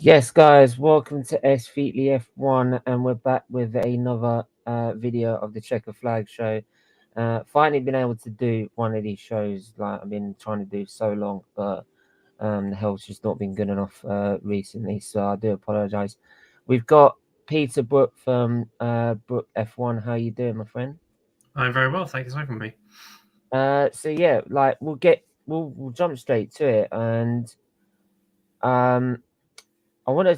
Yes, guys, welcome to SFeatleyTV, and we're back with another video of the Checker Flag show. Finally been able to do one of these shows like I've been trying to do so long, but the health's just not been good enough recently, so I do apologise. We've got Peter Brook from Brook F1. How you doing, my friend? I'm very well, thank you for having me. So yeah, like we'll jump straight to it, and I want to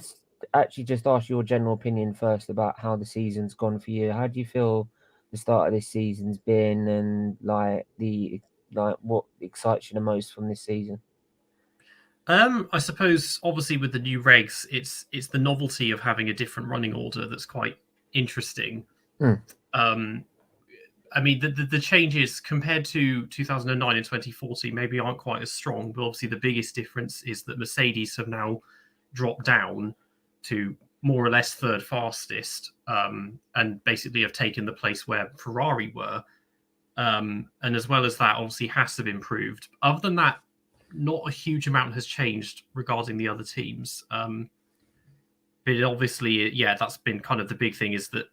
actually just ask your general opinion first about how the season's gone for you. How do you feel the start of this season's been, and like what excites you the most from this season? I suppose obviously with the new regs, it's the novelty of having a different running order that's quite interesting. Mm. I mean, the changes compared to 2009 and 2014 maybe aren't quite as strong, but obviously the biggest difference is that Mercedes have now dropped down to more or less third fastest, and basically have taken the place where Ferrari were. And as well as that, obviously Haas have improved. Other than that, not a huge amount has changed regarding the other teams. But obviously, yeah, that's been kind of the big thing is that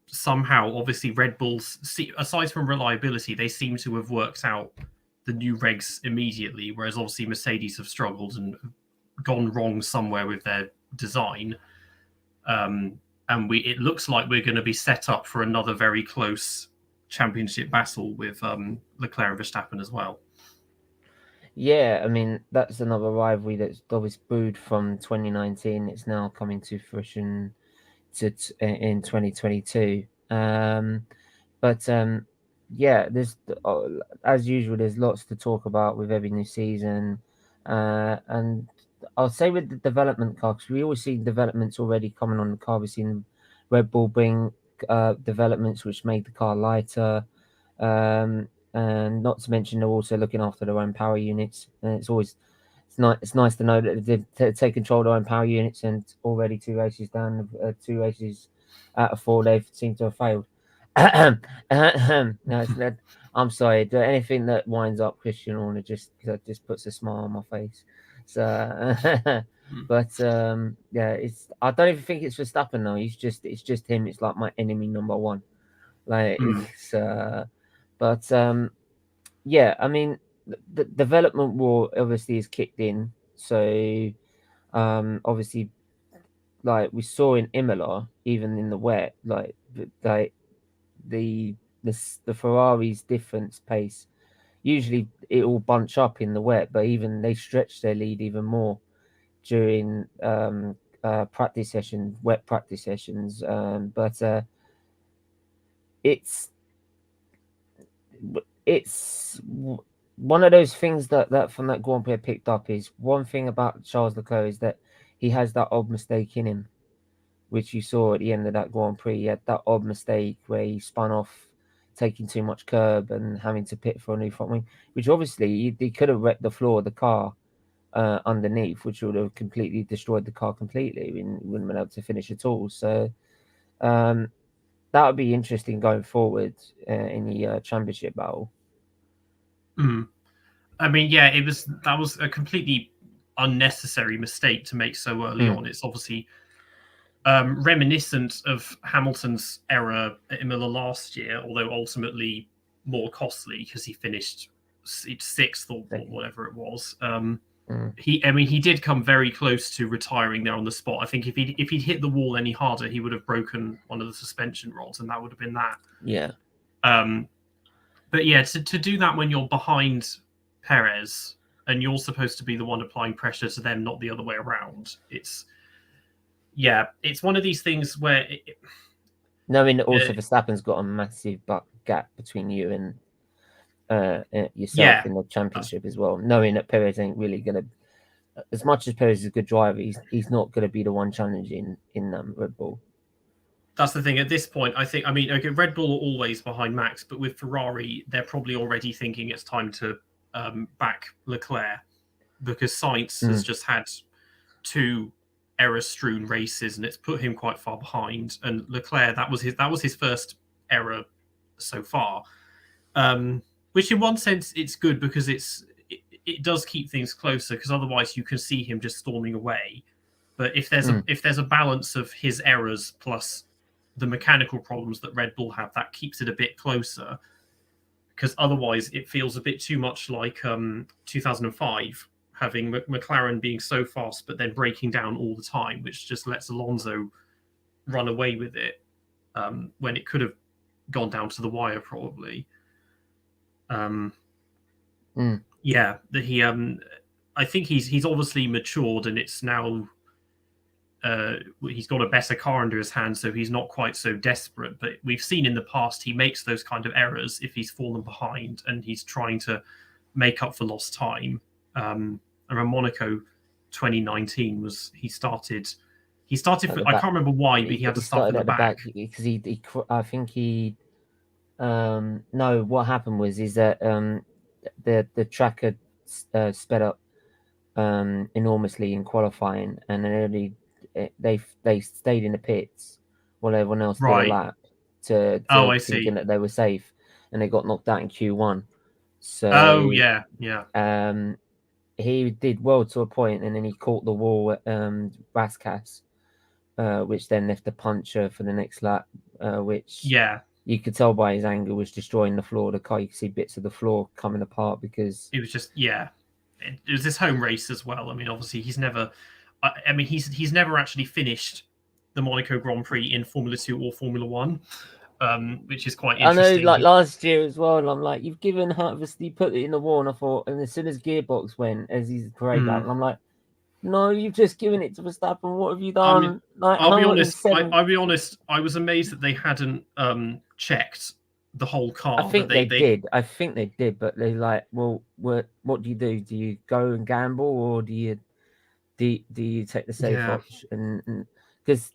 somehow, obviously, Red Bulls, aside from reliability, they seem to have worked out the new regs immediately, whereas obviously Mercedes have struggled and gone wrong somewhere with their design. And it looks like we're going to be set up for another very close championship battle with Leclerc and Verstappen as well. Yeah, I mean that's another rivalry that's always brewed from 2019. It's now coming to fruition in 2022. Yeah, there's as usual. There's lots to talk about with every new season, and I'll say with the development car, because we always see developments already coming on the car. We've seen Red Bull bring developments which made the car lighter. And not to mention they're also looking after their own power units, and it's nice to know that they've taken control of their own power units, and already 2 races down, 2 races out of 4 they seem to have failed. No, it's not, I'm sorry. Anything that winds up Christian Horner just puts a smile on my face. So, but yeah, I don't even think it's Verstappen though. It's just him. It's like my enemy number one. Like it's but yeah, I mean, the development war obviously is kicked in. So obviously, like we saw in Imola, even in the wet, like the the Ferrari's difference pace. Usually it will bunch up in the wet, but even they stretch their lead even more during practice sessions, wet practice sessions. But it's it's one of those things that from that Grand Prix I picked up is one thing about Charles Leclerc is that he has that odd mistake in him, which you saw at the end of that Grand Prix. He had that odd mistake where he spun off, taking too much curb and having to pit for a new front wing, which obviously he could have wrecked the floor of the car underneath, which would have completely destroyed the car completely and wouldn't have been able to finish at all. So that would be interesting going forward in the championship battle. I mean, yeah, that was a completely unnecessary mistake to make so early on. It's obviously reminiscent of Hamilton's error at Imola last year, although ultimately more costly because he finished sixth or whatever it was. He did come very close to retiring there on the spot. I think if he'd hit the wall any harder, he would have broken one of the suspension rods, and that would have been that. Yeah. But yeah, to do that when you're behind Perez and you're supposed to be the one applying pressure to them, not the other way around. It's one of these things where knowing that also Verstappen's got a massive gap between you and yourself in the championship as well. Knowing that Perez ain't really gonna, as much as Perez is a good driver, he's not gonna be the one challenging in Red Bull. That's the thing. At this point, I mean, okay, Red Bull are always behind Max, but with Ferrari, they're probably already thinking it's time to back Leclerc because Sainz has just had 2 error-strewn races, and it's put him quite far behind. And Leclerc, that was his first error so far, which in one sense it's good because it does keep things closer, because otherwise you can see him just storming away. But if there's a balance of his errors plus the mechanical problems that Red Bull have, that keeps it a bit closer. Because otherwise, it feels a bit too much like 2005, having McLaren being so fast but then breaking down all the time, which just lets Alonso run away with it when it could have gone down to the wire probably. Yeah, he. I think he's obviously matured, and it's now he's got a better car under his hand, so he's not quite so desperate. But we've seen in the past he makes those kind of errors if he's fallen behind and he's trying to make up for lost time. And Monaco 2019 was he started. I can't remember why, but he had to start at the back because he I think he. No, what happened was that the track had sped up enormously in qualifying, and then they stayed in the pits while everyone else did a lap to thinking that they were safe, and they got knocked out in Q1. So he did well to a point, and then he caught the wall at Raskas, which then left a puncher for the next lap, which you could tell by his anger was destroying the floor. The car, you could see bits of the floor coming apart because it was just it was this home race as well. I mean, obviously he's never never actually finished the Monaco Grand Prix in Formula 2 or Formula 1, which is quite interesting. I know, like last year as well, and I'm like, you've given Harvest, you put it in the wall, and I thought, and as soon as Gearbox went, as he's parade lap, and I'm like, no, you've just given it to Verstappen. What have you done? I mean, I'll be honest. I was amazed that they hadn't checked the whole car. I think they did. I think they did, but they're like, well, what do you do? Do you go and gamble, or do you take the safe option? And because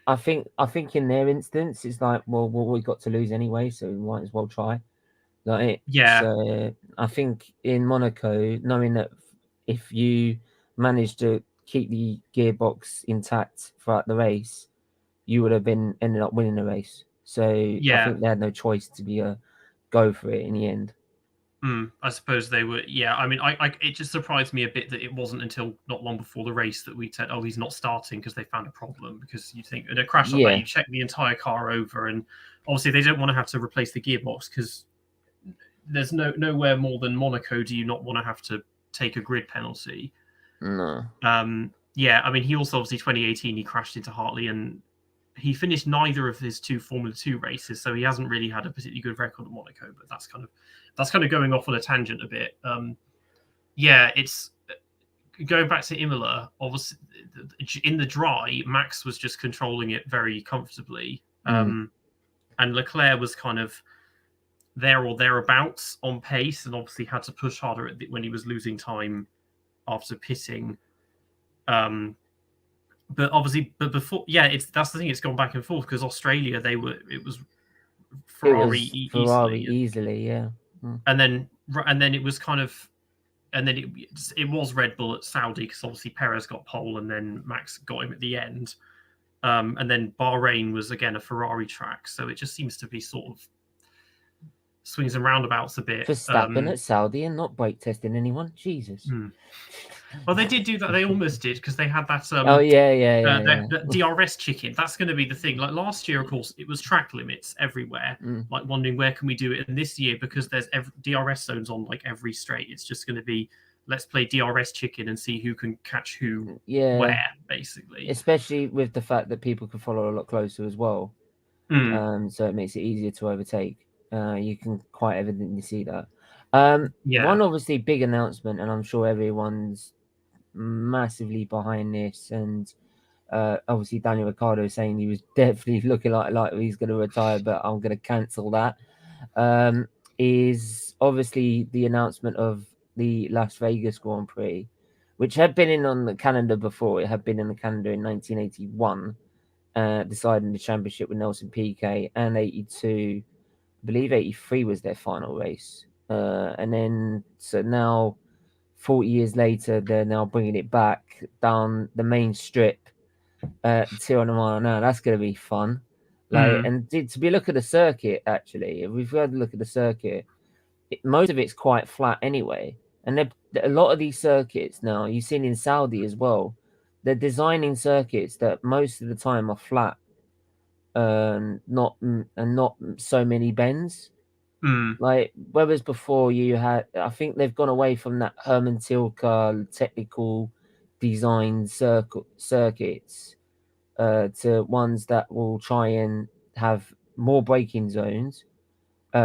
I think in their instance, it's like, well, we got to lose anyway, so we might as well try. Like, So I think in Monaco, knowing that if you managed to keep the gearbox intact throughout the race, you would have ended up winning the race. So I think they had no choice to be go for it in the end. I suppose they were. I mean, it just surprised me a bit that it wasn't until not long before the race that we said, "Oh, he's not starting," because they found a problem. Because you think in a crash like that, you check the entire car over, and obviously they don't want to have to replace the gearbox because there's nowhere more than Monaco do you not want to have to take a grid penalty. No. I mean, he also obviously 2018 he crashed into Hartley, and he finished neither of his two Formula 2 races, so he hasn't really had a particularly good record at Monaco. But that's kind of going off on a tangent a bit. It's going back to Imola. Obviously, in the dry, Max was just controlling it very comfortably, and Leclerc was kind of there or thereabouts on pace, and obviously had to push harder when he was losing time after pitting. But before, that's the thing. It's gone back and forth because Australia, it was Ferrari easily, yeah. And then it was kind of, and then it was Red Bull at Saudi because obviously Perez got pole and then Max got him at the end. And then Bahrain was again a Ferrari track, so it just seems to be sort of swings and roundabouts a bit. Verstappen at Saudi and not brake testing anyone. Jesus. Well, they did do that. They almost did because they had that. That DRS chicken. That's going to be the thing. Like last year, of course, it was track limits everywhere. Like wondering where can we do it. And this year, because there's DRS zones on like every straight, it's just going to be let's play DRS chicken and see who can catch who where, basically. Especially with the fact that people can follow a lot closer as well. So it makes it easier to overtake. You can quite evidently see that. One obviously big announcement, and I'm sure everyone's massively behind this, and obviously Daniel Ricciardo saying he was definitely looking like he's going to retire, but I'm going to cancel that, is obviously the announcement of the Las Vegas Grand Prix, which had been on the calendar before. It had been in the calendar in 1981, deciding the championship with Nelson Piquet, and 82, I believe 83 was their final race. And then, so now, 40 years later, they're now bringing it back down the main strip, 200 mile an hour. That's going to be fun. And to be look at the circuit, actually, if we've had a look at the circuit, most of it's quite flat anyway. And a lot of these circuits now, you've seen in Saudi as well, they're designing circuits that most of the time are flat, not so many bends. Like whereas before you had, I think they've gone away from that Herman Tilke technical design circuits to ones that will try and have more braking zones,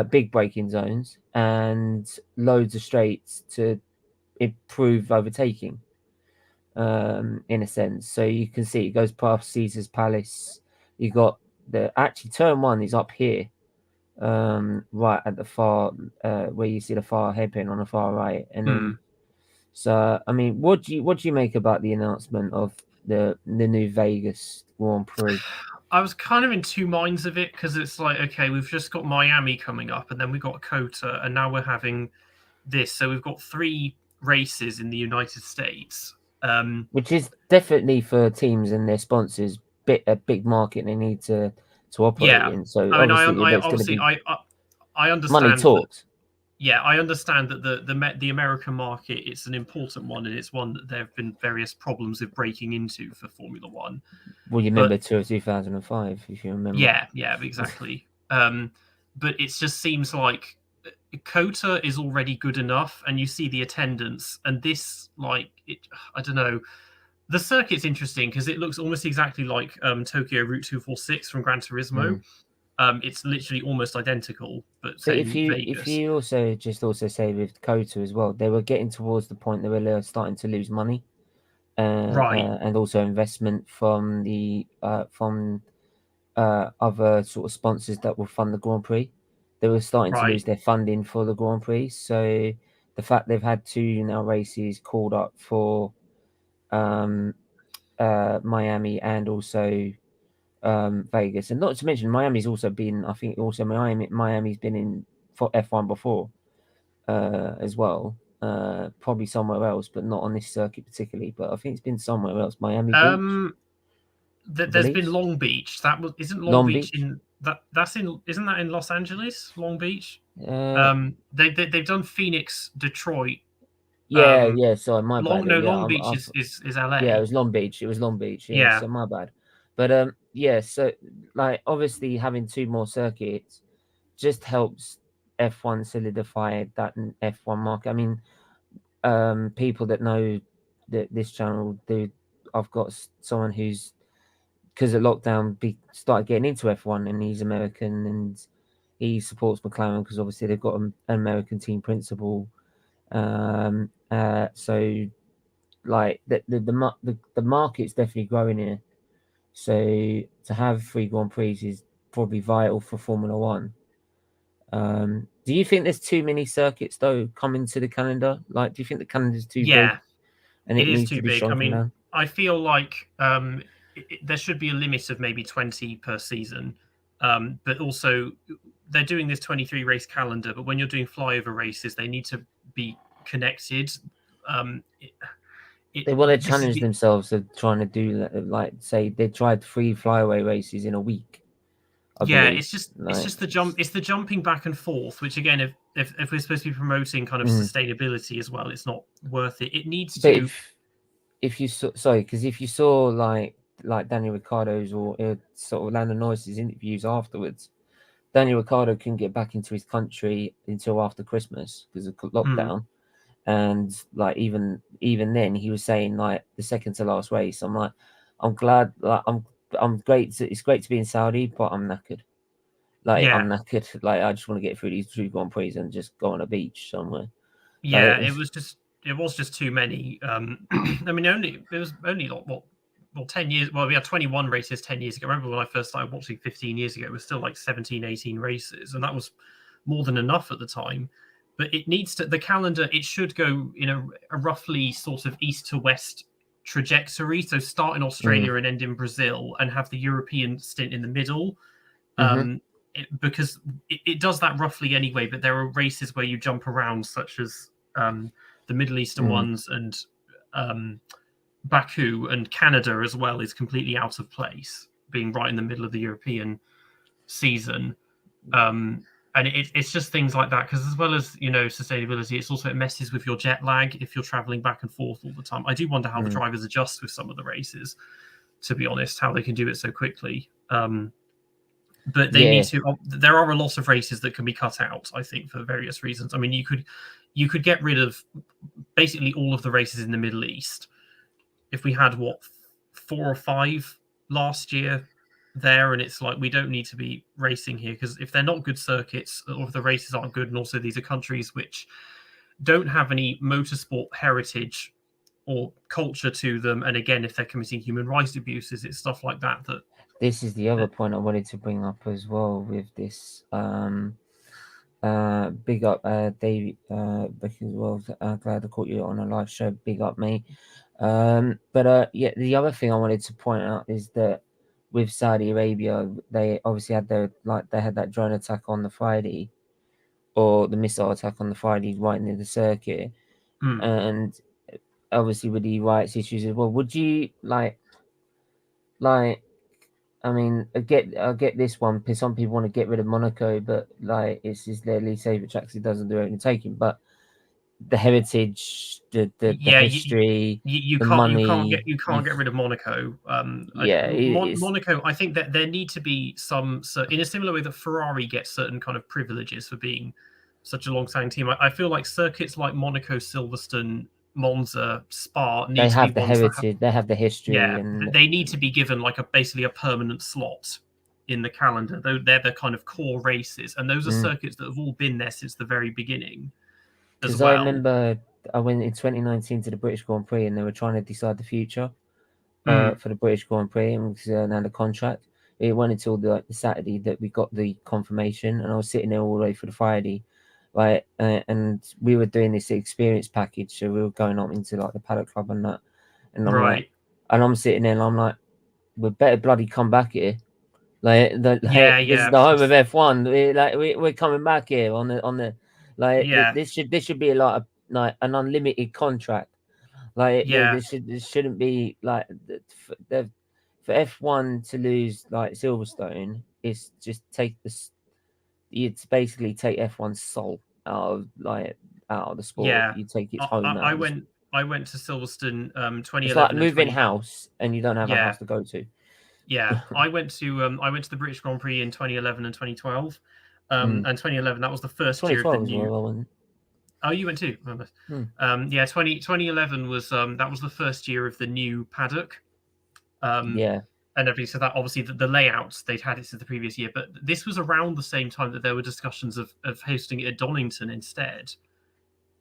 big braking zones, and loads of straights to improve overtaking. In a sense, so you can see it goes past Caesar's Palace. You got actually turn one is up here, right at the far where you see the far hairpin on the far right, and then so I mean, what do you make about the announcement of the new Vegas Grand Prix? I was kind of in two minds of it because it's like, okay, we've just got Miami coming up, and then we've got COTA, and now we're having this. So we've got 3 races in the United States, which is definitely for teams and their sponsors a big market they need to operate in. So I mean, obviously, I understand money talks. Yeah, I understand that the American market, it's an important one, and it's one that there have been various problems with breaking into for Formula One. Well, you remember 2005, if you remember. Yeah, exactly. But it just seems like COTA is already good enough, and you see the attendance, and this, like, I don't know. The circuit's interesting because it looks almost exactly like Tokyo Route 246 from Gran Turismo. It's literally almost identical, but if you also say with COTA as well, they were getting towards the point that they were starting to lose money, and also investment from the other sort of sponsors that will fund the Grand Prix. They were starting to lose their funding for the Grand Prix, so the fact they've had 2 now races called up for Miami and also Vegas, and not to mention Miami's also been, I think also Miami's been in for F1 before as well, probably somewhere else, but not on this circuit particularly, but I think it's been somewhere else. Miami Beach. There's been Long Beach. Isn't Long Beach in isn't that in Los Angeles? Long Beach. They've done Phoenix, Detroit. Sorry, my bad. Long Beach is LA. Yeah, it was Long Beach. Yeah, so my bad. But so like obviously having 2 more circuits just helps F1 solidify that F1 market. I mean, people that know this channel, I've got someone who's, because of lockdown, started getting into F1, and he's American and he supports McLaren because obviously they've got an American team principal. So like the market's definitely growing here. So to have 3 Grand Prix is probably vital for Formula One. Do you think there's too many circuits though coming to the calendar? Like, do you think the calendar's too big? And it needs to be big. I mean, down? I feel like there should be a limit of maybe 20 per season. But also they're doing this 23 race calendar, but when you're doing flyover races, they need to be connected. They want to challenge themselves of trying to do, like, say they tried 3 flyaway races in a week. It's just the jumping back and forth, which again, if we're supposed to be promoting kind of sustainability as well, it's not worth it. It needs to. If you saw like Daniel Ricciardo's or sort of Lando Norris's interviews afterwards, Daniel Ricciardo couldn't get back into his country until after Christmas because of lockdown. And like even then, he was saying like the second to last race, I'm glad, like I'm great. It's great to be in Saudi, but I'm knackered. I'm knackered. Like I just want to get through these 2 Grand Prix and just go on a beach somewhere. Yeah, it was just too many. I mean, it was only 10 years. Well, we had 21 races 10 years ago. I remember when I first started watching 15 years ago, it was still like 17, 18 races, and that was more than enough at the time. But it needs to, the calendar, it should go in a roughly sort of east to west trajectory. So start in Australia and end in Brazil, and have the European stint in the middle. Because it does that roughly anyway, but there are races where you jump around, such as the Middle Eastern ones, and Baku and Canada as well is completely out of place, being right in the middle of the European season. and it's just things like that, because as well as sustainability, it's also, it messes with your jet lag if you're traveling back and forth all the time. I do wonder how the drivers adjust with some of the races, to be honest, how they can do it so quickly. But they need to. There are a lot of races that can be cut out, I think, for various reasons. I mean, you could get rid of basically all of the races in the Middle East if we had 4 or 5 last year there, and it's like, we don't need to be racing here, because if they're not good circuits, or if the races aren't good, and also these are countries which don't have any motorsport heritage or culture to them, and again, if they're committing human rights abuses, it's stuff like that. This is the other point I wanted to bring up as well with this. Big up David Becky as well. Glad I caught you on a live show. Big up, mate. But yeah, the other thing I wanted to point out is that with Saudi Arabia, they obviously had they had that drone attack on the Friday, or the missile attack on the Friday right near the circuit, and obviously with the rights issues as well. Would you like? I mean, I get this one, because some people want to get rid of Monaco, but like it's their least favorite track, so it doesn't do anything taking. But the heritage, the history, you the can't money, you can't get rid of Monaco. Monaco, I think that there need to be some, so in a similar way that Ferrari gets certain kind of privileges for being such a long-standing team. I feel like circuits like Monaco, Silverstone, Monza, Spa need they to have be the heritage, they have the history, and they need to be given like basically a permanent slot in the calendar. Though they're the kind of core races, and those are circuits that have all been there since the very beginning. Because I remember I went in 2019 to the British Grand Prix, and they were trying to decide the future for the British Grand Prix, and now the contract. It went until the Saturday that we got the confirmation, and I was sitting there all the way for the Friday. Right, and we were doing this experience package, so we were going up into like the paddock club and that, and I'm sitting there, and I'm like, we better bloody come back here, this is the home of F1. We're coming back here on the this should be like an unlimited contract, this shouldn't be like for F1 to lose like Silverstone. It's just it's basically take F1's soul out of the sport. Yeah, You take its home out. I went to Silverstone 2011. It's like moving house and you don't have a house to go to. Yeah, I went to the British Grand Prix in 2011 and 2012. And 2011, that was the first year of the new. Oh, you went too. 2011 was that was the first year of the new paddock. And everything. So that obviously the layouts, they'd had it since the previous year, but this was around the same time that there were discussions of hosting it at Donington instead.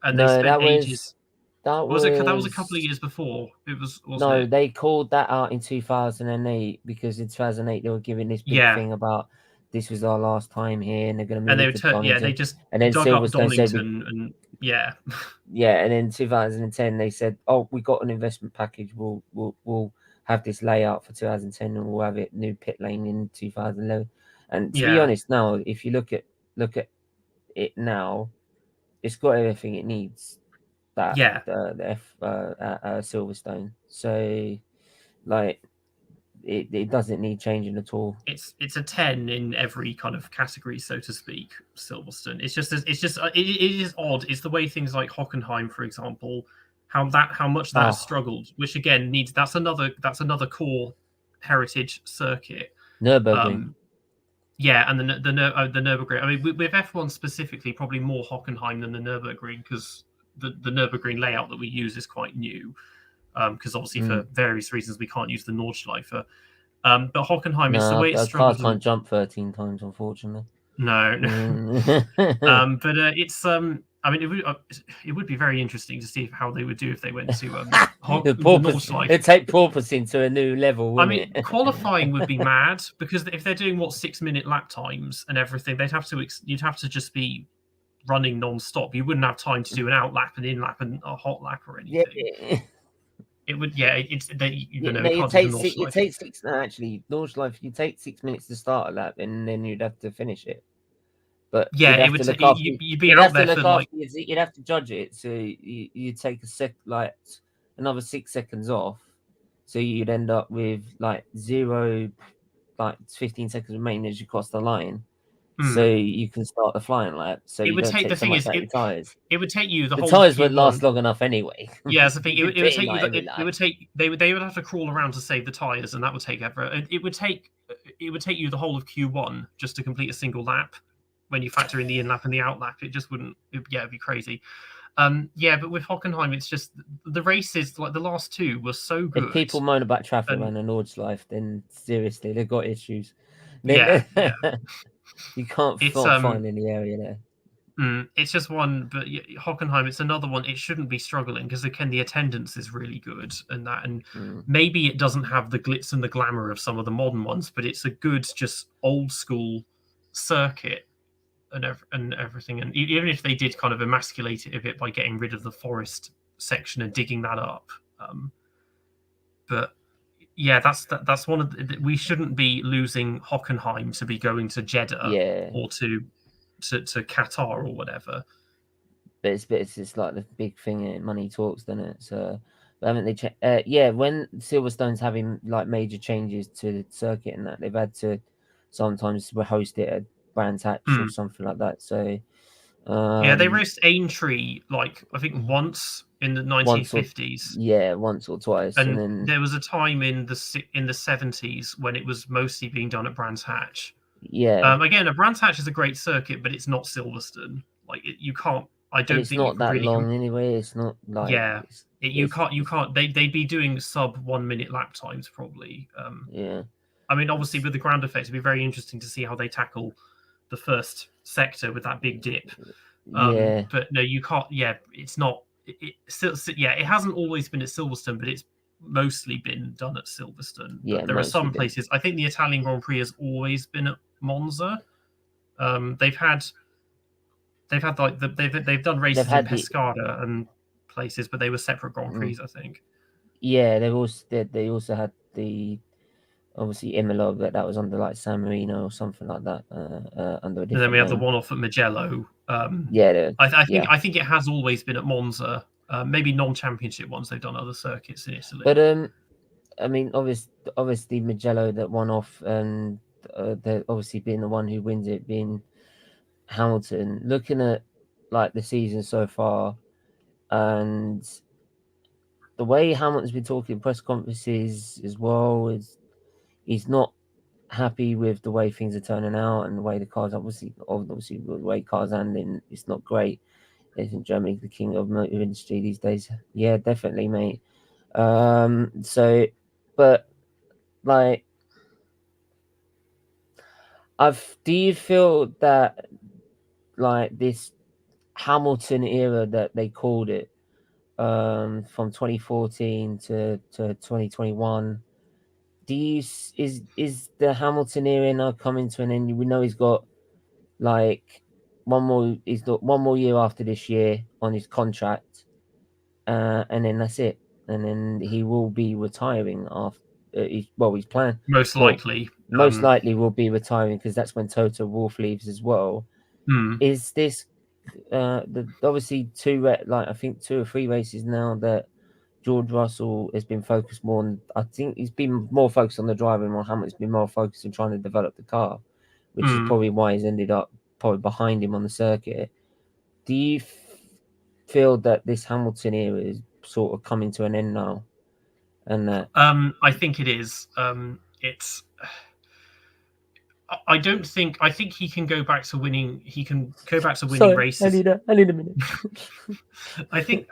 And they spent ages. That was a couple of years before. It was they called that out in 2008, because in 2008 they were giving this big thing about this was our last time here, and they're going to move it to Donington. They just and then dug up Donington and then 2010 they said, oh, we got an investment package, we'll have this layout for 2010, and we'll have it new pit lane in 2011. And to be honest, now if you look at it now, it's got everything it needs. The Silverstone. So like it doesn't need changing at all. It's a 10 in every kind of category, so to speak. Silverstone. It is odd. It's the way things like Hockenheim, for example, how much that has struggled, which again that's another core heritage circuit. Nürburgring. And the Nürburgring. I mean, with F1 specifically, probably more Hockenheim than the Nürburgring, because the Nürburgring layout that we use is quite new. Because obviously for various reasons we can't use the Nordschleife. But Hockenheim is the way it struggles. Cars can't jump 13 times, unfortunately. No. But it's I mean, it would be very interesting to see how they would do if they went to the Nordschleife. It'd take porpoising to a new level. I mean, qualifying would be mad, because if they're doing 6-minute lap times and everything, you'd have to just be running non-stop. You wouldn't have time to do an out lap, an in lap, and a hot lap or anything. Yeah. It would, it's it takes 6. No, actually, Nordschleife, you take 6 minutes to start a lap, and then you'd have to finish it. But you'd be out there for like, you'd have to judge it. So you take another 6 seconds off, so you'd end up with 15 seconds remaining as you cross the line. so you can start the flying lap, so It you would don't take take the so thing much is out your tires. it would take you the The whole of tires won't last Q1. long enough anyway. Yeah, that's the thing. It would take you. like every It lap. would take they would have to crawl around to save the tires, and that would take ever. It would take you the whole of Q1 just to complete a single lap. When you factor in the in lap and the out lap, it just wouldn't. It'd be crazy. Yeah, but with Hockenheim, it's just the races like the last two were so good. If people moan about traffic and, around the Nordschleife, then seriously, they've got issues. yeah, You can't it's find any area there. It's just one, but Hockenheim, it's another one. It shouldn't be struggling because again, the attendance is really good, and maybe it doesn't have the glitz and the glamour of some of the modern ones, but it's a good, just old school circuit and everything. And even if they did kind of emasculate it a bit by getting rid of the forest section and digging that up, but yeah, that's one of we shouldn't be losing Hockenheim to be going to Jeddah or to Qatar or whatever. But it's just like the big thing. Money talks, doesn't it? So, haven't they? Yeah, when Silverstone's having like major changes to the circuit and that, they've had to sometimes host it at Brands Hatch or something like that. So, yeah, they raced Aintree like I think once in the 1950s. Once or twice, and then there was a time in the 70s when it was mostly being done at Brands Hatch. Yeah. Again, a Brands Hatch is a great circuit, but it's not Silverstone. Like you can't. I don't it's think not that really long anyway. It's not like you can't. They'd be doing sub 1 minute lap times probably. Yeah. I mean, obviously with the ground effects, it'd be very interesting to see how they tackle the first sector with that big dip. But no, you can't. Yeah, it's not. It hasn't always been at Silverstone, but it's mostly been done at Silverstone. Yeah, but there are some places. I think the Italian Grand Prix has always been at Monza. They've done races in Pescara and places, but they were separate Grand Prix, I think. Yeah, they also had the obviously Imola, but that was under like San Marino or something like that. Under a different. And then we had the one off at Mugello. I think it has always been at Monza. Maybe non-championship ones. They've done other circuits in Italy. But I mean, obviously Mugello that one off, and obviously being the one who wins it being Hamilton. Looking at like the season so far, and the way Hamilton's been talking in press conferences as well is he's not happy with the way things are turning out and the way the cars obviously the way cars handling. It's not great. Isn't Germany the king of motor industry these days? Yeah, definitely, mate. So, but like, do you feel that like this Hamilton era that they called it, from 2014 to 2021, is the Hamilton era now coming to an end? We know he's got like he's got one more year after this year on his contract, and then that's it. And then he will be retiring after. He's planned. Most likely will be retiring because that's when Toto Wolff leaves as well. Is this obviously I think 2 or 3 races now that George Russell has been focused more on? I think he's been more focused on the driving, while Hamilton's been more focused on trying to develop the car, which is probably why he's ended up probably behind him on the circuit. Do you feel that this Hamilton era is sort of coming to an end now? And that I think it is. It's. I think he can go back to winning. He can go back to winning races. I need a minute. I think.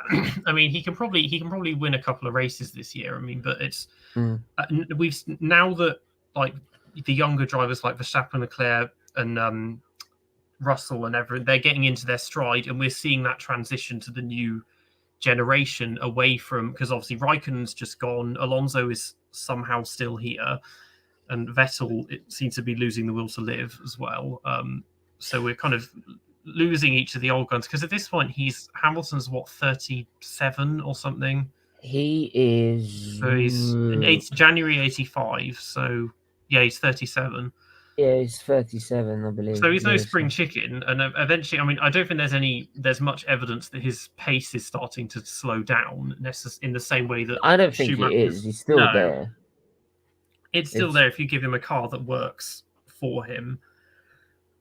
I mean, he can probably win a couple of races this year. I mean, but it's we've now that like the younger drivers like Verstappen, Leclerc, and Russell and everyone, they're getting into their stride, and we're seeing that transition to the new generation away from, because obviously Raikkonen's just gone, Alonso is somehow still here, and Vettel it seems to be losing the will to live as well. So we're kind of losing each of the old guns, because at this point Hamilton's 37 or something. He is. So he's in January 85. So yeah, he's 37. Yeah, he's 37, I believe. So he's no spring chicken, and eventually, I mean, I don't think there's much evidence that his pace is starting to slow down in the same way that I don't think it is. He's still there. It's still there if you give him a car that works for him.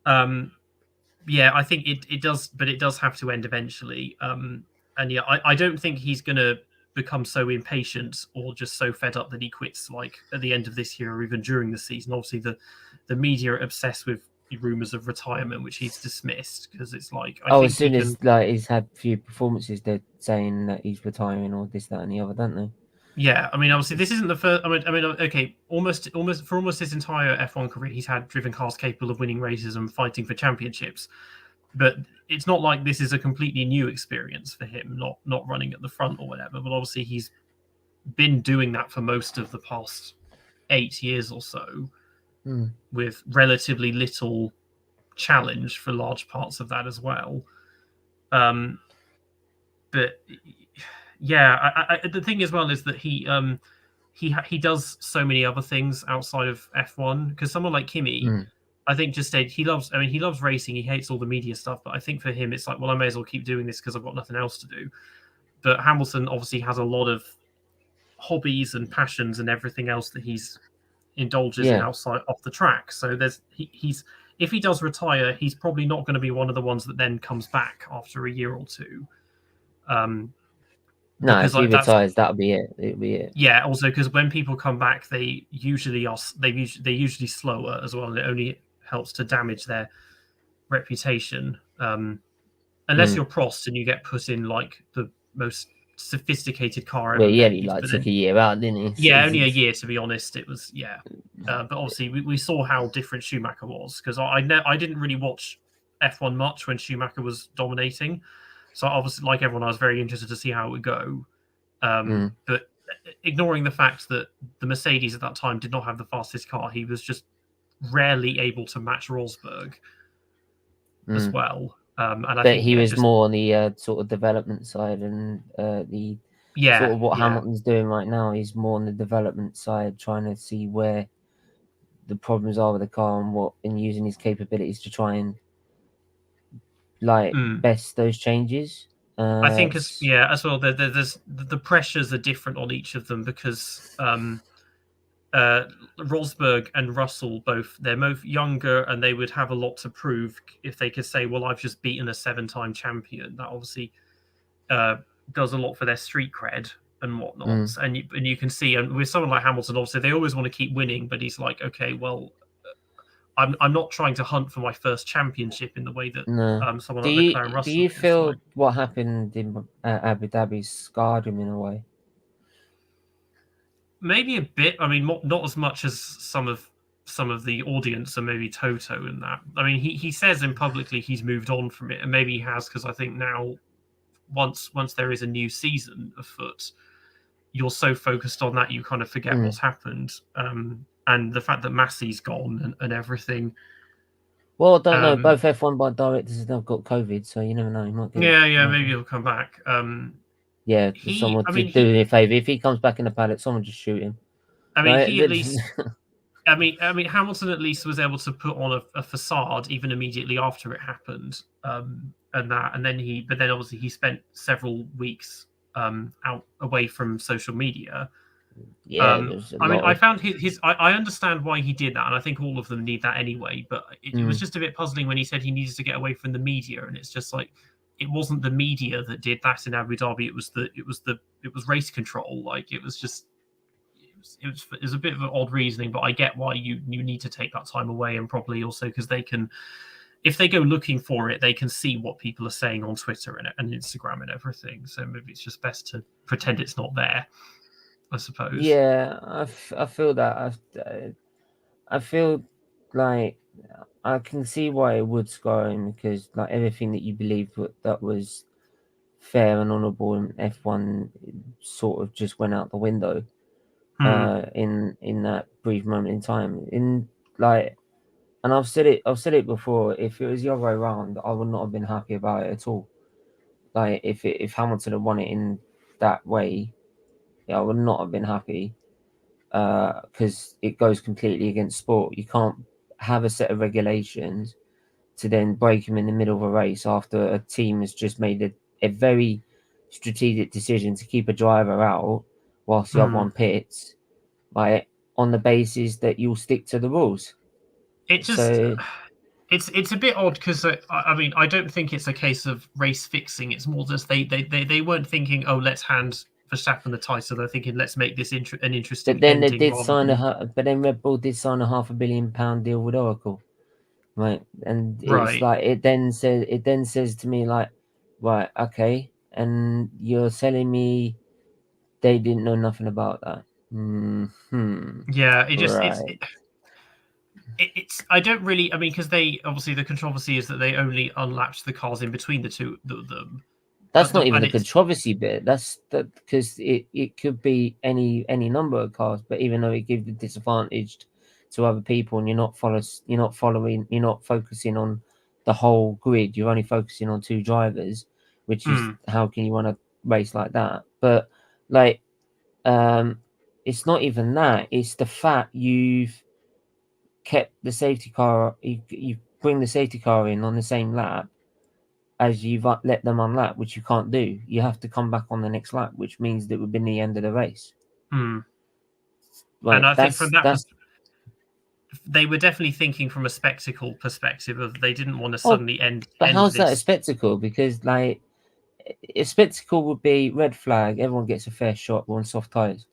Yeah, I think it does, but it does have to end eventually. And yeah, I don't think he's going to become so impatient or just so fed up that he quits like at the end of this year or even during the season. Obviously, the media are obsessed with rumors of retirement, which he's dismissed because it's like I think as soon he as can. like he's had a few performances, they're saying that he's retiring or this, that, and the other, don't they? Yeah, I mean, obviously, this isn't the first. I mean, okay, almost for almost his entire F1 career, he's had driven cars capable of winning races and fighting for championships. But it's not like this is a completely new experience for him, not running at the front or whatever. But obviously, he's been doing that for most of the past 8 years or so, with relatively little challenge for large parts of that as well. But yeah, the thing as well is that he does so many other things outside of F1 because someone like Kimi. I think just said he loves. I mean, he loves racing. He hates all the media stuff. But I think for him, it's like, well, I may as well keep doing this because I've got nothing else to do. But Hamilton obviously has a lot of hobbies and passions and everything else that he's indulges in outside off the track. So he's if he does retire, he's probably not going to be one of the ones that then comes back after a year or two. No, if he retires, that'll be it. It'll be it. Yeah. Also, because when people come back, they usually usually slower as well, and it only helps to damage their reputation. Unless you're Prost and you get put in like the most sophisticated car ever he made. like took a year out, didn't he? Yeah, only a year to be honest. It was but obviously we saw how different Schumacher was because I didn't really watch F1 much when Schumacher was dominating. So obviously, like everyone, I was very interested to see how it would go. But ignoring the fact that the Mercedes at that time did not have the fastest car, he was just rarely able to match Rosberg as well. And I think he was more on the sort of development side and the sort of what Hamilton's doing right now. He's more on the development side, trying to see where the problems are with the car and using his capabilities to try and best those changes. I think as well. There's the pressures are different on each of them because Rosberg and Russell they're both younger and they would have a lot to prove if they could say, well, I've just beaten a 7-time champion. That obviously does a lot for their street cred and whatnot. And you can see, and with someone like Hamilton, obviously they always want to keep winning, but he's like, okay, well, I'm not trying to hunt for my first championship in the way that someone like Leclerc and Russell. Do you feel what happened in Abu Dhabi scarred him in a way? Maybe a bit. I mean, not as much as some of the audience and maybe Toto and that. I mean, he says in publicly he's moved on from it, and maybe he has because I think now once there is a new season afoot, you're so focused on that you kind of forget what's happened. And the fact that Massey's gone and everything. Well, I don't know. Both F1 by directors have got COVID, so you never know. He might get maybe he'll come back. Someone do me a favour. If he comes back in the paddock, someone just shoot him. I mean, he at least. I mean, Hamilton at least was able to put on a facade even immediately after it happened, and then obviously he spent several weeks out away from social media. Yeah, I mean, I found I understand why he did that, and I think all of them need that anyway. But it was just a bit puzzling when he said he needed to get away from the media, and it's just like it wasn't the media that did that in Abu Dhabi. It was race control. Like it was a bit of an odd reasoning, but I get why you need to take that time away, and probably also because they can, if they go looking for it, they can see what people are saying on Twitter and Instagram and everything. So maybe it's just best to pretend it's not there, I suppose. Yeah, I feel that. I feel like I can see why it would scar him because like everything that you believed that was fair and honourable in F1 sort of just went out the window in that brief moment in time. And I've said it before. If it was the other way around, I would not have been happy about it at all. Like if Hamilton had won it in that way, I would not have been happy because it goes completely against sport. You can't have a set of regulations to then break them in the middle of a race after a team has just made a very strategic decision to keep a driver out whilst the other one pits, like on the basis that you'll stick to the rules. It's a bit odd because I mean I don't think it's a case of race fixing. It's more just they weren't thinking, oh, let's hand Verstappen the title. They're thinking, let's make this an interesting But then they ending. did Rather sign than... but then Red Bull did sign a £500 million deal with Oracle, right? And it's Right. like it then says to me like, right, okay, and you're telling me they didn't know nothing about that. Yeah, it just Right. it's I don't really, I mean, because they obviously the controversy is that they only unlapped the cars in between the two of them. That's not even And the it's controversy bit. That's because it could be any number of cars, but even though it gives the disadvantaged to other people, and you're not focusing on the whole grid. You're only focusing on two drivers, which is how can you run a race like that? But like, it's not even that. It's the fact you've kept the safety car. You bring the safety car in on the same lap as you've let them unlap, which you can't do. You have to come back on the next lap, which means that it would be the end of the race. Right, and I think from that they were definitely thinking from a spectacle perspective of they didn't want to suddenly end. But how's this. that a spectacle? Because like a spectacle would be red flag, everyone gets a fair shot, we're on soft tires.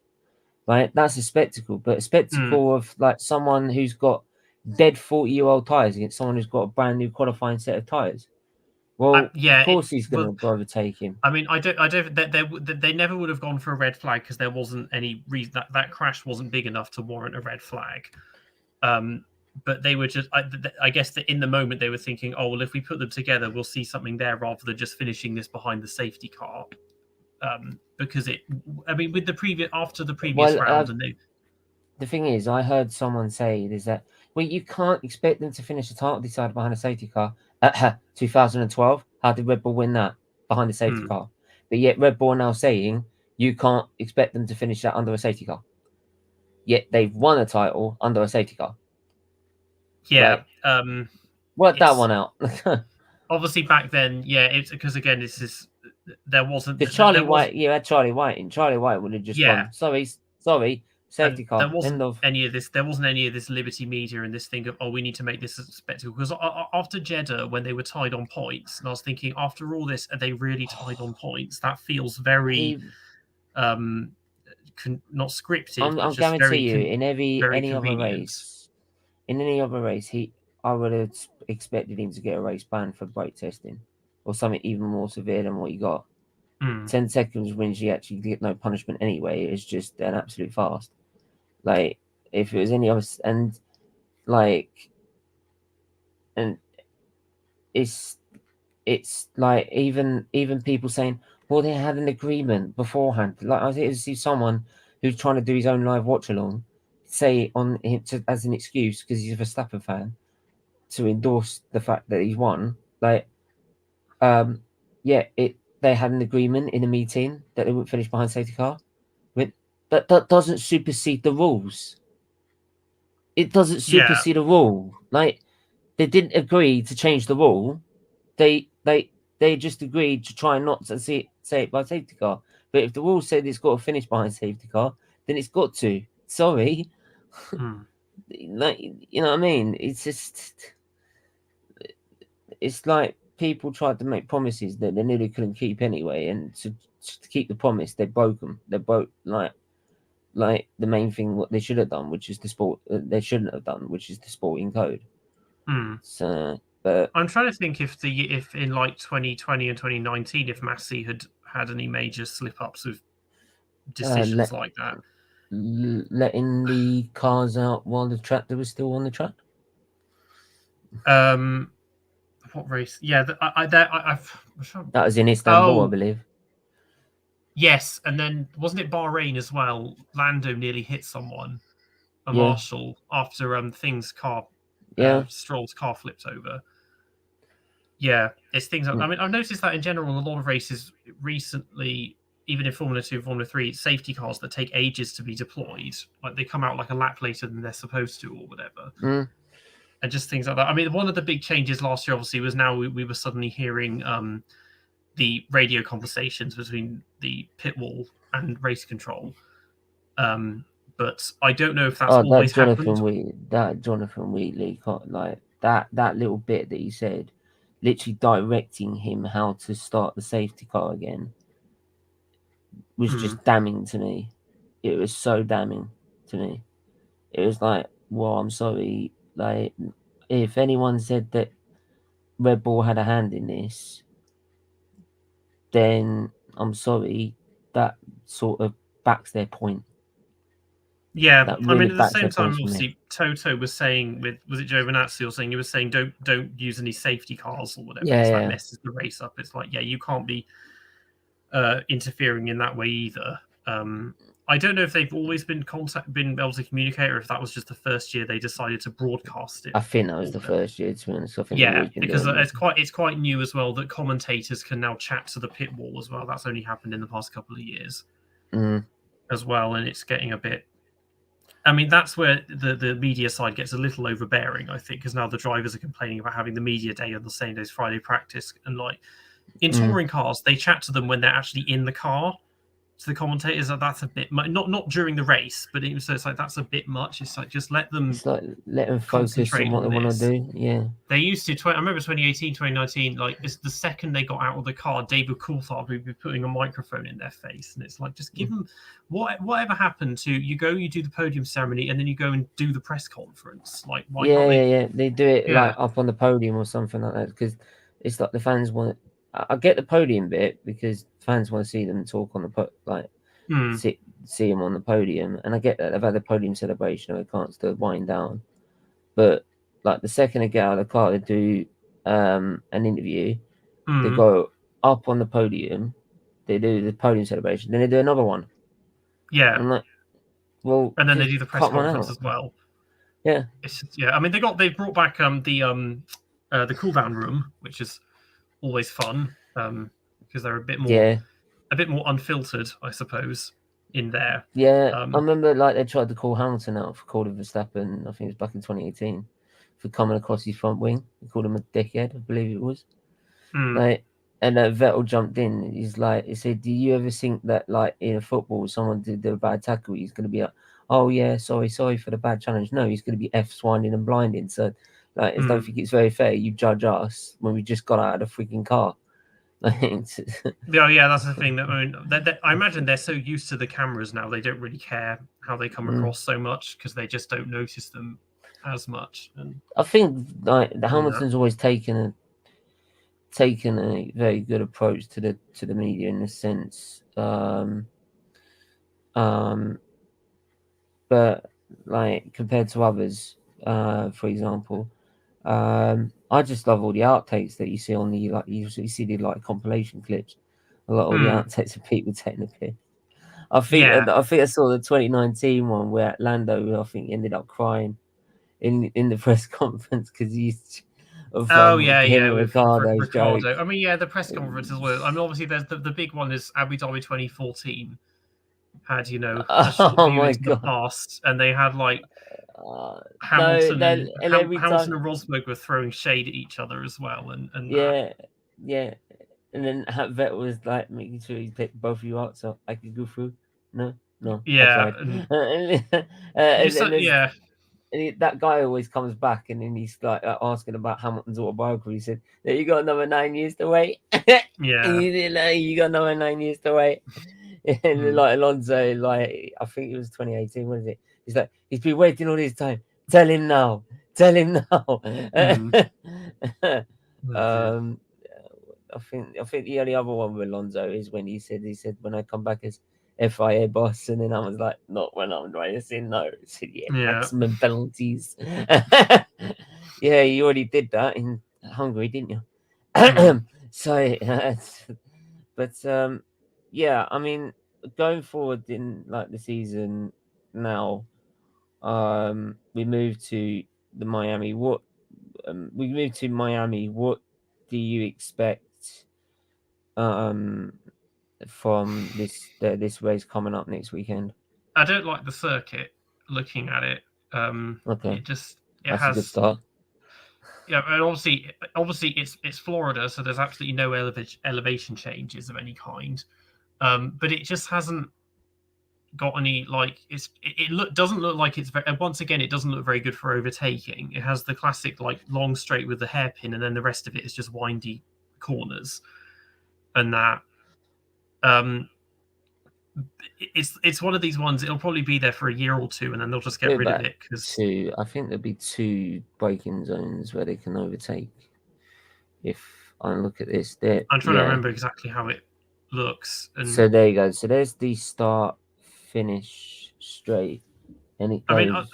Right? That's a spectacle. But a spectacle of like someone who's got dead 40-year-old tires against someone who's got a brand new qualifying set of tires. Well, yeah, of course he's going to overtake him. I mean, I don't. They never would have gone for a red flag because there wasn't any reason that crash wasn't big enough to warrant a red flag. But they were just, I guess that in the moment they were thinking, oh well, if we put them together, we'll see something there rather than just finishing this behind the safety car. Because I mean, with the previous round, and the thing is, I heard someone say is that, well, you can't expect them to finish the title decider behind a safety car. 2012, how did Red Bull win that behind a safety car? But yet Red Bull are now saying you can't expect them to finish that under a safety car. Yet they've won a title under a safety car. Yeah. Like, work that one out. Obviously, back then, yeah, it's because again, there wasn't the Charlie White. You had Charlie White, and Charlie White would have just gone, sorry, safety car. There wasn't any of this. There wasn't any of this Liberty Media and this thing of, oh, we need to make this a spectacle. Because after Jeddah, when they were tied on points, and I was thinking, after all this, are they really tied on points? That feels very, not scripted. I'll guarantee you, in any other race, I would have expected him to get a race ban for brake testing, or something even more severe than what he got. 10 seconds wins you actually get no punishment anyway. It's just an absolute fast. Like, if it was any other, and it's like even people saying, well, they had an agreement beforehand. Like, I think to see someone who's trying to do his own live watch along say on him as an excuse because he's a Verstappen fan to endorse the fact that he's won. Like, they had an agreement in a meeting that they wouldn't finish behind safety car. But that doesn't supersede the rules. It doesn't supersede a rule. Like, they didn't agree to change the rule. They just agreed to try not to say it by safety car. But if the rule said it's got to finish behind safety car, then it's got to. Sorry. Like, you know what I mean? It's just, it's like people tried to make promises that they nearly couldn't keep anyway, and to keep the promise, they broke them. They broke like the main thing what they should have done, which is the sport. They shouldn't have done, which is the sporting code. So, but I'm trying to think if in like 2020 and 2019, if Massey had any major slip ups of decisions like that, letting the cars out while the tractor was still on the track. What race? Yeah, that was in Istanbul, I believe. Yes, and then wasn't it Bahrain as well? Lando nearly hit someone, a marshal, after Stroll's car flipped over. Yeah, it's things. I mean, I've noticed that in general, a lot of races recently, even in Formula 2 and Formula 3, safety cars that take ages to be deployed. Like, they come out like a lap later than they're supposed to, or whatever. And just things like that. I mean, one of the big changes last year, obviously, was now we were suddenly hearing the radio conversations between the pit wall and race control. But I don't know if that's always happened. That Jonathan Wheatley, that little bit that he said, literally directing him how to start the safety car again, was just damning to me. It was so damning to me. It was like, well, I'm sorry. Like, if anyone said that Red Bull had a hand in this, then I'm sorry. That sort of backs their point. Yeah, That I really mean, at the backs same their time, points for me. obviously, Toto was saying was it Giovinazzi or saying, he was saying don't use any safety cars or whatever. Yeah, It's yeah. like messes the race up. It's like, yeah, you can't be interfering in that way either. I don't know if they've always been able to communicate, or if that was just the first year they decided to broadcast it. I think that was the first year, to be honest. I think they've Yeah, always been because doing it. it's quite new as well that commentators can now chat to the pit wall as well. That's only happened in the past couple of years as well, and it's getting a bit. I mean, that's where the media side gets a little overbearing, I think, because now the drivers are complaining about having the media day on the same day as Friday practice. And like in touring cars, they chat to them when they're actually in the car. To the commentators, that's a bit much. Not during the race, but so it's like that's a bit much. It's like just let them. It's like let them focus on what they want to do. Yeah. They used to. I remember 2018, 2019. Like, it's the second they got out of the car, David Coulthard would be putting a microphone in their face, and it's like, just give them whatever happened to you. You do the podium ceremony, and then you go and do the press conference. Like, why can't they? Yeah. They do it like up on the podium or something like that, because it's like the fans want. I get the podium bit because fans want to see them talk on the see them on the podium, and I get that they've had the podium celebration, and they can't still wind down. But like the second they get out of the car, they do an interview. They go up on the podium. They do the podium celebration. Then they do another one. Yeah. I'm like, well, and then they do the press conference as well. Yeah. It's just, I mean, they've brought back the cool down room, which is always fun because they're a bit more unfiltered, I suppose, in there. Yeah, I remember like they tried to call Hamilton out for calling Verstappen. I think it was back in 2018 for coming across his front wing. They called him a dickhead, I believe it was. Like, and Vettel jumped in. He's like, he said, "Do you ever think that like in a football, someone did a bad tackle, he's going to be like, oh yeah, sorry for the bad challenge." No, he's going to be F-swinding and blinding. So, like, I don't think it's very fair. You judge us when we just got out of the freaking car. Yeah, that's the thing. That I mean, I imagine they're so used to the cameras now, they don't really care how they come across so much because they just don't notice them as much. And I think like the Hamilton's always taken a very good approach to the media in this sense. But like compared to others, for example, I just love all the outtakes that you see on the you see the compilation clips. A lot of the outtakes of people taking a piss. I think I saw the 2019 one where Lando, I think, ended up crying in the press conference because he's with Ricardo. I mean, the press conferences were. I mean, obviously, there's the big one is Abu Dhabi 2014 had a short view into the past, and they had like Hamilton and Rosberg were throwing shade at each other as well, and and then Vettel was like making sure he picked both of you out so I could go through. No, yeah, and that guy always comes back, and then he's like asking about Hamilton's autobiography. He said, "You got another 9 years to wait." You got another 9 years to wait. And like Alonso, like I think it was 2018. What is it? He's like, he's been waiting all this time. Tell him now. Tell him now. I think the only other one with Alonso is when he said when I come back as FIA boss, and then I was like, not when I'm racing. No, I said, maximum penalties. Yeah, you already did that in Hungary, didn't you? So, but yeah, I mean, going forward in like the season now, we moved to the Miami. What we moved to Miami. What do you expect from this race coming up next weekend? I don't like the circuit. Looking at it, okay, that's a good start. Yeah, and obviously it's Florida, so there's absolutely no elevation changes of any kind. But it just hasn't. got any like doesn't look like it's very, once again it doesn't look very good for overtaking. It has the classic like long straight with the hairpin, and then the rest of it is just windy corners, and that it's one of these ones. It'll probably be there for a year or two, and then they'll just get rid of it because I think there'll be 2 braking zones where they can overtake. If I look at this, I'm trying to remember exactly how it looks. And so there you go. So there's the start finish straight, and it goes.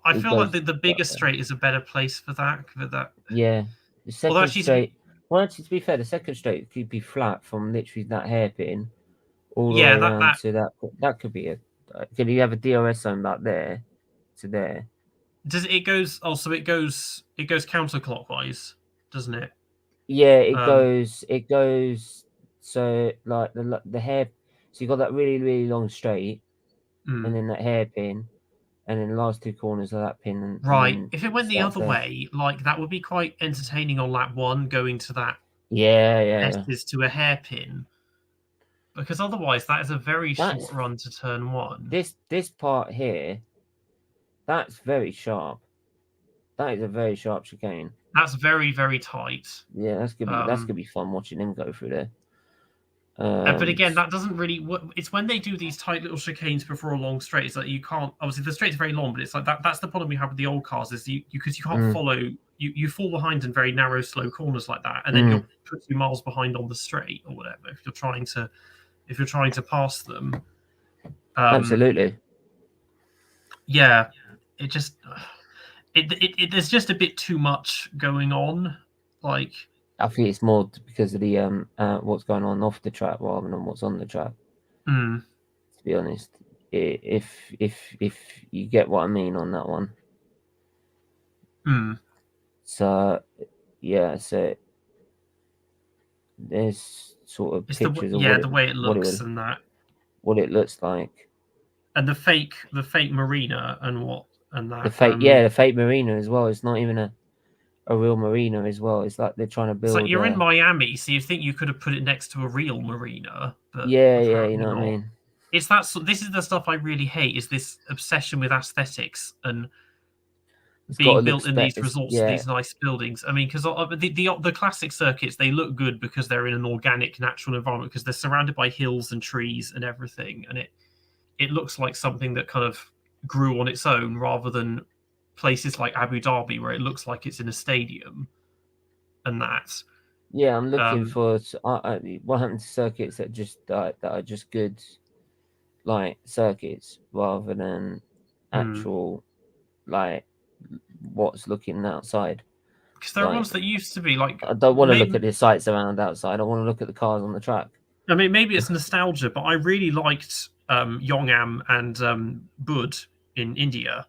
I feel like the bigger straight is a better place for that. Yeah, the second straight. Well, actually, to be fair, the second straight could be flat from literally that hairpin all the way around to that. That could be could you have a DRS zone back there to there? Does it goes? Oh, so it goes counterclockwise, doesn't it? Yeah, it goes. It goes. So like the hair. So you got that really really long straight, and then that hairpin, and then the last 2 corners of that pin. And if it went the other way, like that would be quite entertaining on lap 1, going to that. S's to a hairpin. Because otherwise, that is a very short run to turn 1. This part here, that's very sharp. That is a very sharp chicane. That's very very tight. Yeah, that's gonna be fun watching him go through there. But again, that doesn't really. It's when they do these tight little chicanes before a long straight. It's like you can't. Obviously, the straight's very long, but it's like that. That's the problem we have with the old cars is because you can't follow. You fall behind in very narrow, slow corners like that, and then you'll put you miles behind on the straight or whatever if you're trying to pass them. Absolutely. Yeah, it just there's just a bit too much going on. Like I think it's more because of the what's going on off the track rather than what's on the track. To be honest, if you get what I mean on that one. So yeah, so there's sort of pictures of the way it looks and that what it looks like, and the fake marina and that the fake marina as well. It's not even a real marina as well. It's like they're trying to build. It's like you're in Miami, so you think you could have put it next to a real marina, but yeah, you know what I mean. It's that. This is the stuff I really hate: is this obsession with aesthetics and being built in these resorts, these nice buildings. I mean, because the classic circuits, they look good because they're in an organic, natural environment because they're surrounded by hills and trees and everything, and it looks like something that kind of grew on its own rather than places like Abu Dhabi where it looks like it's in a stadium and that. Yeah, I'm looking for what happened to circuits that are just good, like circuits rather than actual like what's looking outside. Because there are ones that used to be like. I don't want to look at the sights around outside. I want to look at the cars on the track. I mean, maybe it's nostalgia, but I really liked Yongam and Bud in India.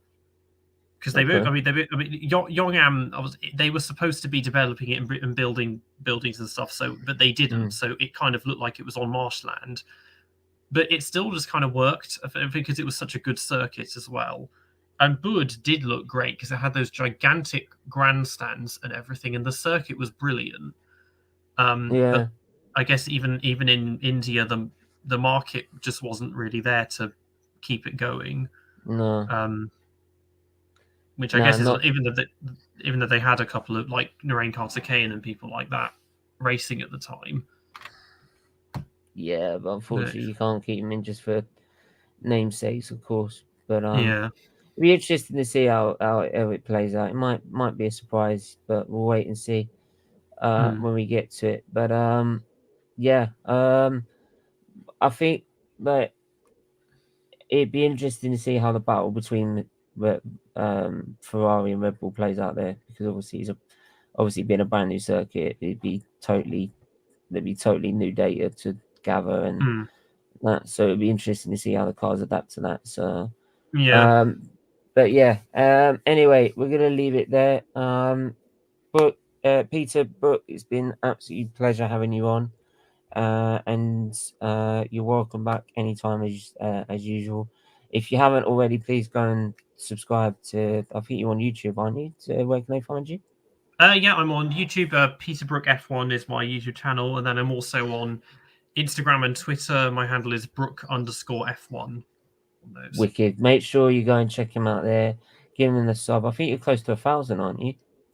Because Yongam, they were supposed to be developing it and building buildings and stuff, but they didn't. So it kind of looked like it was on marshland, but it still just kind of worked because it was such a good circuit as well. And Bud did look great because it had those gigantic grandstands and everything, and the circuit was brilliant. But I guess even in India, the market just wasn't really there to keep it going. No. Which I guess is even though they had a couple of like Narain Karthikeyan and people like that racing at the time. Yeah, but unfortunately you can't keep them in just for namesakes, of course. But it'll be interesting to see how it plays out. It might be a surprise, but we'll wait and see when we get to it. But I think that it'd be interesting to see how the battle between Ferrari and Red Bull plays out there, because obviously being a brand new circuit, there'd be totally new data to gather and that. So it'd be interesting to see how the cars adapt to that. So but yeah. Anyway, we're gonna leave it there. But Peter, Brooke, it's been absolute pleasure having you on. And you're welcome back anytime as usual. If you haven't already, please go and subscribe to. I think you're on YouTube, aren't you? So where can they find you? Yeah, I'm on YouTube. Peter Brook F1 is my YouTube channel, and then I'm also on Instagram and Twitter. My handle is Brook_F1. Wicked. Make sure you go and check him out there. Give him the sub. I think you're close to 1,000, aren't you?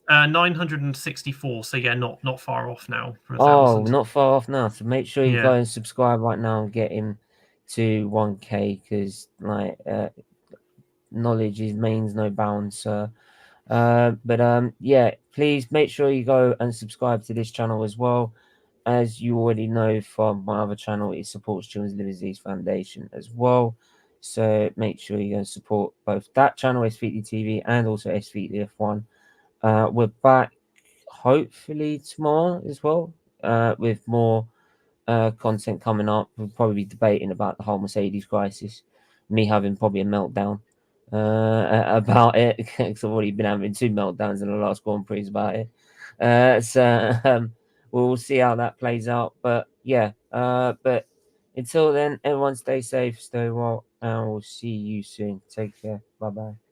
964. So yeah, not far off now. For 1,000. 1,000. Not far off now. So make sure you Yeah. go and subscribe right now and get him to 1K, because like knowledge means no bounds, sir. But yeah, please make sure you go and subscribe to this channel as well. As you already know from my other channel, it supports Children's Liver Disease Foundation as well. So make sure you go and support both that channel, SFeatleyTV, and also SFeatleyF1. We're back hopefully tomorrow as well, with more content coming up. We'll probably be debating about the whole Mercedes crisis, me having probably a meltdown about it, because I've already been having 2 meltdowns in the last Grand Prix about it. So we'll see how that plays out. But yeah, but until then, everyone stay safe, stay well, and we'll see you soon. Take care. Bye bye.